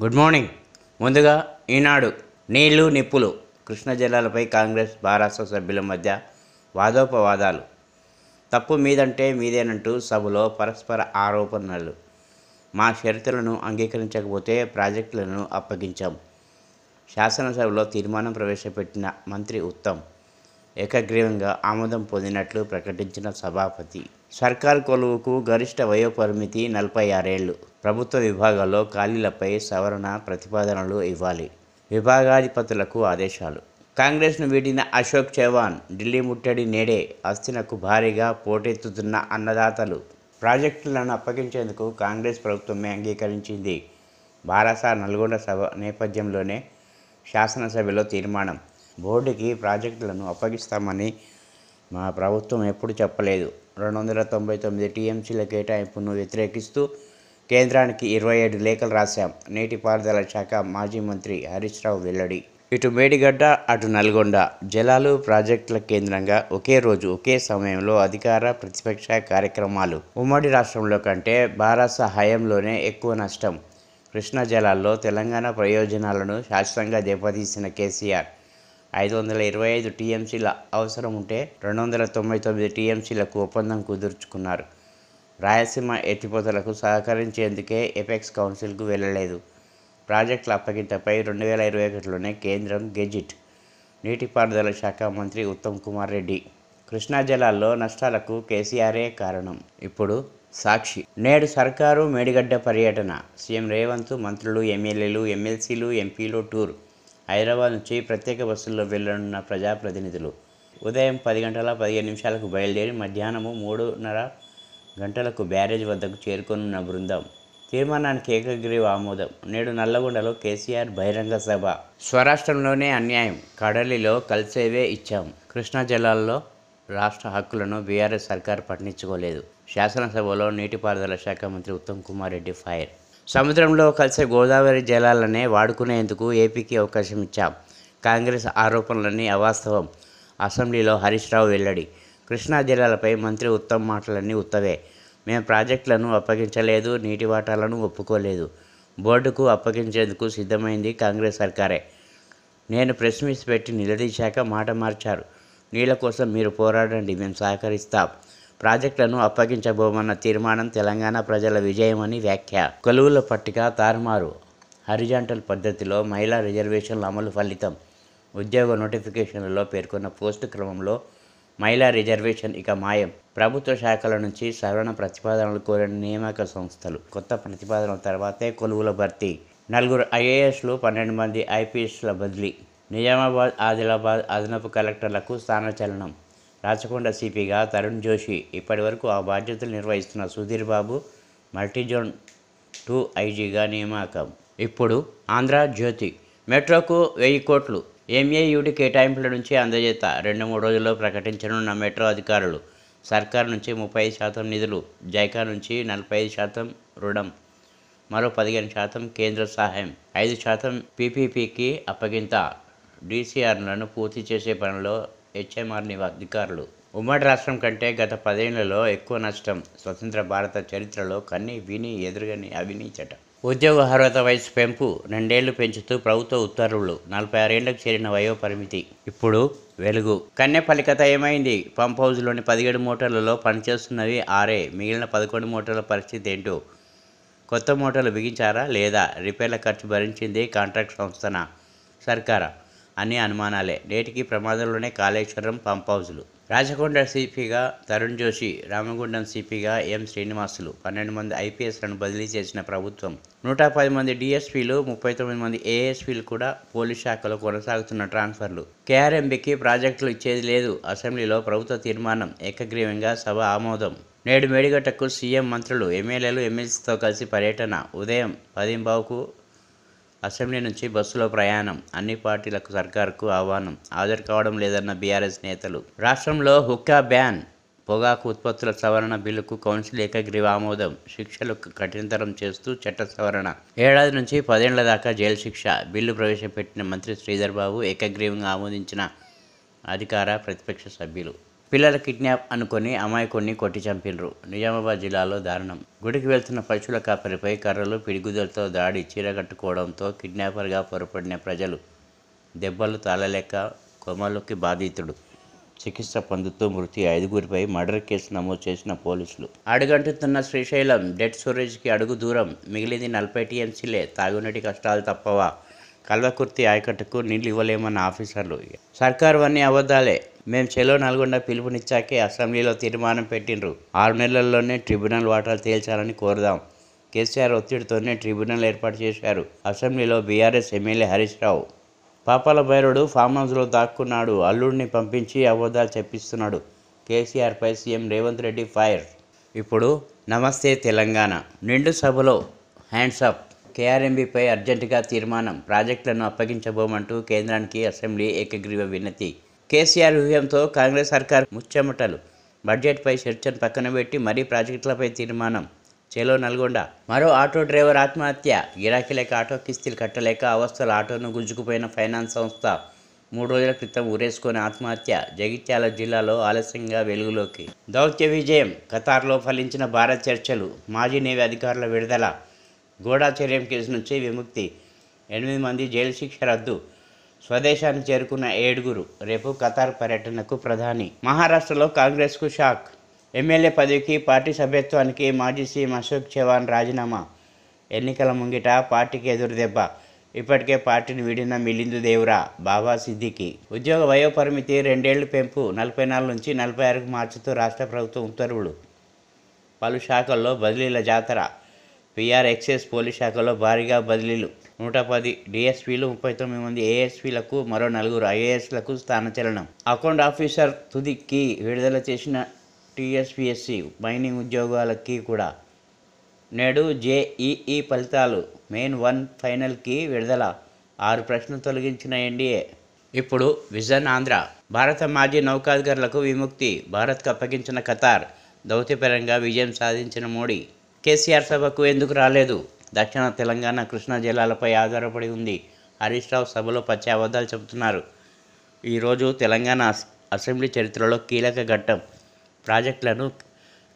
Good morning. ముందుగా ఈనాడు నీళ్లు నిప్పులు కృష్ణా జలాలపై కాంగ్రెస్ భారాస సభ్యుల మధ్య వాదోపవాదాలు. తప్పు మీదంటే మీదేనంటూ సభలో పరస్పర ఆరోపణలు. మా షరతులను అంగీకరించకపోతే ప్రాజెక్టులను అప్పగించాం. శాసనసభలో తీర్మానం ప్రవేశపెట్టిన మంత్రి ఉత్తమ్ ఏకగ్రీవంగా ఆమోదం పొందినట్లు ప్రకటించిన సభాపతి. సర్కార్ కొలువుకు గరిష్ట వయోపరిమితి 46 ఏళ్లు. ప్రభుత్వ విభాగాల్లో ఖాళీలపై సవరణ ప్రతిపాదనలు ఇవ్వాలి. విభాగాధిపతులకు ఆదేశాలు. కాంగ్రెస్ను వీడిన అశోక్ చవాన్ ఢిల్లీ ముట్టడి నేడే. అస్థినకు భారీగా పోటెత్తుతున్న అన్నదాతలు. ప్రాజెక్టులను అప్పగించేందుకు కాంగ్రెస్ ప్రభుత్వమే అంగీకరించింది. బారాస నల్గొండ సభ నేపథ్యంలోనే శాసనసభలో తీర్మానం. బోర్డుకి ప్రాజెక్టులను అప్పగిస్తామని మా ప్రభుత్వం ఎప్పుడు చెప్పలేదు. 299 టీఎంసీల కేటాయింపును వ్యతిరేకిస్తూ కేంద్రానికి 27 లేఖలు రాశాం. నీటిపారుదల శాఖ మాజీ మంత్రి హరీష్ రావు వెల్లడి. ఇటు మేడిగడ్డ అటు నల్గొండ జలాలు ప్రాజెక్టుల కేంద్రంగా ఒకే రోజు ఒకే సమయంలో అధికార ప్రతిపక్ష కార్యక్రమాలు. ఉమ్మడి రాష్ట్రంలో కంటే బారాస హయాంలోనే ఎక్కువ నష్టం. కృష్ణా జలాల్లో తెలంగాణ ప్రయోజనాలను శాశ్వతంగా దెబ్బతీసిన కేసీఆర్ 525 టీఎంసీల అవసరం ఉంటే 299 టీఎంసీలకు ఒప్పందం కుదుర్చుకున్నారు. రాయలసీమ ఎత్తిపోతలకు సహకరించేందుకే ఎపెక్స్ కౌన్సిల్కు వెళ్లలేదు. ప్రాజెక్టుల అప్పగింతపై 2021లోనే కేంద్రం గెజిట్. నీటిపారుదల శాఖ మంత్రి ఉత్తమ్ కుమార్ రెడ్డి. కృష్ణా జలాల్లో నష్టాలకు కేసీఆరే కారణం. ఇప్పుడు సాక్షి. నేడు సర్కారు మేడిగడ్డ పర్యటన. సీఎం రేవంత్, మంత్రులు, ఎమ్మెల్యేలు, ఎమ్మెల్సీలు, ఎంపీలు టూర్. హైదరాబాద్ నుంచి ప్రత్యేక బస్సుల్లో వెళ్లనున్న ప్రజాప్రతినిధులు. ఉదయం 10:15 బయలుదేరి మధ్యాహ్నము 3:30 గంటలకు బ్యారేజ్ వద్దకు చేరుకోనున్న బృందం. తీర్మానానికి ఏకగ్రీవ ఆమోదం. నేడు నల్లగొండలో కేసీఆర్ బహిరంగ సభ. స్వరాష్ట్రంలోనే అన్యాయం. కడలిలో కలిసేవే ఇచ్చాం. కృష్ణా జలాల్లో రాష్ట్ర హక్కులను బీఆర్ఎస్ సర్కార్ పట్టించుకోలేదు. శాసనసభలో నీటిపారుదల శాఖ మంత్రి ఉత్తమ్ కుమార్ రెడ్డి ఫైర్. సముద్రంలో కలిసే గోదావరి జలాలనే వాడుకునేందుకు ఏపీకి అవకాశం ఇచ్చాం. కాంగ్రెస్ ఆరోపణలన్నీ అవాస్తవం. అసెంబ్లీలో హరీష్ రావు వెల్లడి. కృష్ణా జలాలపై మంత్రి ఉత్తమ్ మాటలన్నీ ఉత్తవే. మేము ప్రాజెక్టులను అప్పగించలేదు, నీటి వాటాలను ఒప్పుకోలేదు. బోర్డుకు అప్పగించేందుకు సిద్ధమైంది కాంగ్రెస్ సర్కారే. నేను ప్రెస్ మీట్ పెట్టి నిలదీశాక మాట మార్చారు. నీళ్ల కోసం మీరు పోరాడండి, మేము సహకరిస్తాం. ప్రాజెక్టులను అప్పగించబోమన్న తీర్మానం తెలంగాణ ప్రజల విజయమని వ్యాఖ్య. కొలువుల పట్టిక తారుమారు. హారిజాంటల్ పద్ధతిలో మహిళా రిజర్వేషన్ల అమలు ఫలితం. ఉద్యోగ నోటిఫికేషన్లలో పేర్కొన్న పోస్టు క్రమంలో మహిళా రిజర్వేషన్ ఇక మాయం. ప్రభుత్వ శాఖల నుంచి సవరణ ప్రతిపాదనలు కోరిన నియామక సంస్థలు. కొత్త ప్రతిపాదనల తర్వాతే కొలువుల భర్తీ. 4 ఐఏఎస్లు, 12 మంది ఐపీఎస్ల బదిలీ. నిజామాబాద్, ఆదిలాబాద్ అదనపు కలెక్టర్లకు స్థానచలనం. రాచకొండ సిపిగా తరుణ్ జోషి. ఇప్పటి వరకు ఆ బాధ్యతలు నిర్వహిస్తున్న సుధీర్ బాబు మల్టీజోన్ 2 ఐజీగా నియామకం. ఇప్పుడు ఆంధ్రజ్యోతి. మెట్రోకు 1000 కోట్లు ఎంఏయుడి కేటాయింపుల నుంచి అందజేత. 2-3 రోజుల్లో ప్రకటించనున్న మెట్రో అధికారులు. సర్కారు నుంచి 35% నిధులు, జైకా నుంచి 45% రుణం, మరో 15% కేంద్ర సహాయం, 5% పీపీపీకి అప్పగింత. డీసీఆర్లను పూర్తి చేసే పనిలో హెచ్ఎంఆర్ అధికారులు. ఉమ్మడి రాష్ట్రం కంటే గత 10 ఏళ్లలో ఎక్కువ నష్టం. స్వతంత్ర భారత చరిత్రలో కన్ని విని ఎదురుగని అవినీచట. ఉద్యోగ అర్హత వయసు పెంపు 2 ఏళ్లు పెంచుతూ ప్రభుత్వ ఉత్తర్వులు. 46 ఏళ్లకు చేరిన వయో పరిమితి. ఇప్పుడు వెలుగు. కన్నెపల్లి కథ ఏమైంది? పంప్ హౌజ్లోని 17 మోటార్లలో పనిచేస్తున్నవి 6. మిగిలిన 11 మోటార్ల పరిస్థితి ఏంటో? కొత్త మోటార్లు బిగించారా లేదా? రిపేర్ల ఖర్చు భరించింది కాంట్రాక్ట్ సంస్థనా, సర్కారా? అన్ని అనుమానాలే. నేటికి ప్రమాదంలోనే కాళేశ్వరం పంప్ హౌజులు. రాచకొండ సిపిగా తరుణ్ జోషి, రామగుండం సిపిగా ఎం శ్రీనివాసులు. 12 మంది ఐపీఎస్లను బదిలీ చేసిన ప్రభుత్వం. 110 మంది డిఎస్పీలు, 39 మంది ఏఎస్పీలు కూడా పోలీస్ శాఖలో కొనసాగుతున్న ట్రాన్స్ఫర్లు. కేఆర్ఎంబీకి ప్రాజెక్టులు ఇచ్చేది లేదు. అసెంబ్లీలో ప్రభుత్వ తీర్మానం. ఏకగ్రీవంగా సభ ఆమోదం. నేడు మేడిగడ్డకు సీఎం, మంత్రులు, ఎమ్మెల్యేలు, ఎమ్మెల్సీతో కలిసి పర్యటన. ఉదయం 10:15కు అసెంబ్లీ నుంచి బస్సులో ప్రయాణం. అన్ని పార్టీలకు సర్కారుకు ఆహ్వానం. హాజరు కావడం లేదన్న బీఆర్ఎస్ నేతలు. రాష్ట్రంలో హుక్కా బ్యాన్. పొగాకు ఉత్పత్తుల సవరణ బిల్లుకు కౌన్సిల్ ఏకగ్రీవ ఆమోదం. శిక్షలు కఠినతరం చేస్తూ చట్ట సవరణ. 7 నుంచి 10 ఏళ్ల దాకా జైలు శిక్ష. బిల్లు ప్రవేశపెట్టిన మంత్రి శ్రీధర్ బాబు. ఏకగ్రీవంగా ఆమోదించిన అధికార ప్రతిపక్ష సభ్యులు. పిల్లల కిడ్నాప్ అనుకొని అమాయకుడిని కొట్టి చంపినరు. నిజామాబాద్ జిల్లాలో దారుణం. గుడికి వెళ్తున్న పశువుల కాపరిపై కర్రలు పిడిగుదలతో దాడి. చీర కట్టుకోవడంతో కిడ్నాపర్గా పొరపడిన ప్రజలు. దెబ్బలు తాళలేక కొమలోకి బాధితుడు చికిత్స పొందుతూ మృతి. 5గురిపై మర్డర్ కేసు నమోదు చేసిన పోలీసులు. అడుగంటుతున్న శ్రీశైలం డెడ్ స్టోరేజ్కి అడుగు దూరం. మిగిలింది 40 టీఎంసీలే. తాగునీటి కష్టాలు తప్పవా? కల్వకుర్తి ఆయకట్టుకు నీళ్లు ఇవ్వలేమన్న ఆఫీసర్లు. సర్కారు అన్నీ అబద్ధాలే. మేం చెలో నల్గొండ పిలుపునిచ్చాకే అసెంబ్లీలో తీర్మానం పెట్టిండ్రు. 6 నెలల్లోనే ట్రిబ్యునల్ వాటాలు తేల్చాలని కోరుదాం. కేసీఆర్ ఒత్తిడితోనే ట్రిబ్యునల్ ఏర్పాటు చేశారు. అసెంబ్లీలో బీఆర్ఎస్ ఎమ్మెల్యే హరీష్ రావు. పాపాల భైరవుడు ఫామ్ హౌస్లో దాక్కున్నాడు. అల్లుడిని పంపించి అబద్ధాలు చెప్పిస్తున్నాడు. కేసీఆర్పై సీఎం రేవంత్ రెడ్డి ఫైర్. ఇప్పుడు నమస్తే తెలంగాణ. నిండు సభలో హ్యాండ్స్ అప్. కేఆర్ఎంబీపై అర్జెంటుగా తీర్మానం. ప్రాజెక్టులను అప్పగించబోమంటూ కేంద్రానికి అసెంబ్లీ ఏకగ్రీవ వినతి. కేసీఆర్ వ్యూహంతో కాంగ్రెస్ సర్కార్ ముచ్చెమటలు. బడ్జెట్పై చర్చను పక్కన పెట్టి మరీ ప్రాజెక్టులపై తీర్మానం. చెలో నల్గొండ. మరో ఆటో డ్రైవర్ ఆత్మహత్య. గిరాకీ లేక ఆటో కిస్తీలు కట్టలేక అవస్థలు. ఆటోను గుంజుకుపోయిన ఫైనాన్స్ సంస్థ 3 రోజుల క్రితం ఊరేసుకొని ఆత్మహత్య. జగిత్యాల జిల్లాలో ఆలస్యంగా వెలుగులోకి. దౌత్య విజయం. ఖతార్లో ఫలించిన భారత్ చర్చలు. మాజీ నేవీ అధికారుల విడుదల. గూఢాచర్యం కేసు నుంచి విముక్తి. 8 మంది జైలు శిక్ష రద్దు. స్వదేశాన్ని చేరుకున్న 7గురు. రేపు ఖతార్ పర్యటనకు ప్రధాని. మహారాష్ట్రలో కాంగ్రెస్కు షాక్. ఎమ్మెల్యే పదవికి పార్టీ సభ్యత్వానికి మాజీ సీఎం అశోక్ చవాన్ రాజీనామా. ఎన్నికల ముంగిట పార్టీకి ఎదురుదెబ్బ. ఇప్పటికే పార్టీని వీడిన మిలిందు దేవ్రా, బాబా సిద్దికి. ఉద్యోగ వయోపరిమితి 2 ఏళ్లు పెంపు. 44 నుంచి 46కు మార్చుతూ రాష్ట్ర ప్రభుత్వం ఉత్తర్వులు. పలు శాఖల్లో బదిలీల జాతర. పీఆర్ ఎక్సైజ్ పోలీస్ శాఖలో భారీగా బదిలీలు. 110 డీఎస్పీలు, 39 మంది ఏఎస్పీలకు, మరో 4 ఐఏఎస్లకు స్థానచలనం. అకౌంట్ ఆఫీసర్ తుదికి విడుదల చేసిన టీఎస్పీఎస్సీ మైనింగ్ ఉద్యోగాలకి కూడా. నేడు జేఈఈ ఫలితాలు. మెయిన్ 1 ఫైనల్కి విడుదల. 6 ప్రశ్నలు తొలగించిన ఎన్డీఏ. ఇప్పుడు విజన్ ఆంధ్ర. భారత మాజీ నౌకాధికారులకు విముక్తి. భారత్కు అప్పగించిన ఖతార్. దౌత్యపరంగా విజయం సాధించిన మోడీ. కేసీఆర్ సభకు ఎందుకు రాలేదు? దక్షిణ తెలంగాణ కృష్ణా జలాలపై ఆధారపడి ఉంది. హరీష్ రావు సభలో పచ్చి అబద్ధాలు చెబుతున్నారు. ఈరోజు తెలంగాణ అసెంబ్లీ చరిత్రలో కీలక ఘట్టం. ప్రాజెక్టులను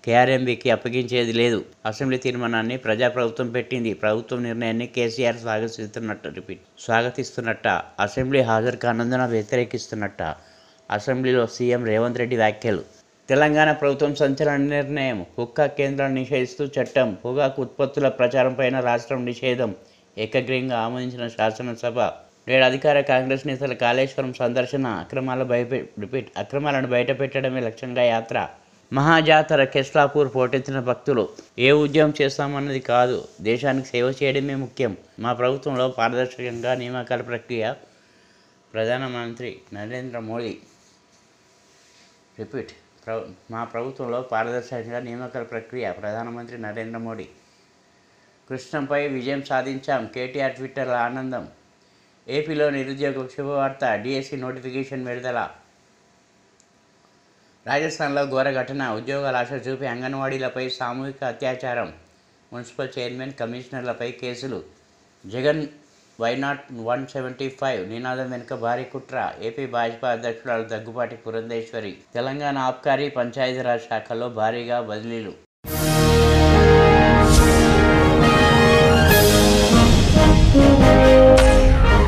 కేఆర్ఎంబీకి అప్పగించేది లేదు. అసెంబ్లీ తీర్మానాన్ని ప్రజాప్రభుత్వం పెట్టింది. ప్రభుత్వం నిర్ణయాన్ని కేసీఆర్ స్వాగతిస్తున్నట్ట. అసెంబ్లీ హాజరు కానందున వ్యతిరేకిస్తున్నట్ట. అసెంబ్లీలో సీఎం రేవంత్ రెడ్డి వ్యాఖ్యలు. తెలంగాణ ప్రభుత్వం సంచలన నిర్ణయం. హుక్కా కేంద్రాన్ని నిషేధిస్తూ చట్టం. పొగాకు ఉత్పత్తుల ప్రచారంపైన రాష్ట్రం నిషేధం ఏకగ్రీవంగా ఆమోదించిన శాసనసభ. నేడు అధికార కాంగ్రెస్ నేతల కాళేశ్వరం సందర్శన. అక్రమాలను బయటపెట్టడమే లక్ష్యంగా యాత్ర. మహాజాతర. కెస్లాపూర్ పోటెత్తిన భక్తులు. ఏ ఉద్యమం చేస్తామన్నది కాదు, దేశానికి సేవ చేయడమే ముఖ్యం. మా ప్రభుత్వంలో పారదర్శకంగా నియామకాల ప్రక్రియ. ప్రధానమంత్రి నరేంద్ర మోడీ. మా ప్రభుత్వంలో పారదర్శకంగా నియామకాల ప్రక్రియ. ప్రధానమంత్రి నరేంద్ర మోడీ. కృష్ణంపై విజయం సాధించాం. కేటీఆర్ ట్విట్టర్ల ఆనందం. ఏపీలో నిరుద్యోగ శుభవార్త. డిఎస్సి నోటిఫికేషన్ విడుదల. రాజస్థాన్లో ఘోర ఘటన. ఉద్యోగాల ఆశ చూపి అంగన్వాడీలపై సామూహిక అత్యాచారం. మున్సిపల్ చైర్మన్, కమిషనర్లపై కేసులు. జగన్ వైనాట్ 175 నినాదం వెనుక భారీ కుట్ర. ఏపీ భాజపా అధ్యక్షురాలు దగ్గుబాటి పురంధేశ్వరి. తెలంగాణ ఆబ్కారీ, పంచాయతీరాజ్ శాఖల్లో భారీగా బదిలీలు.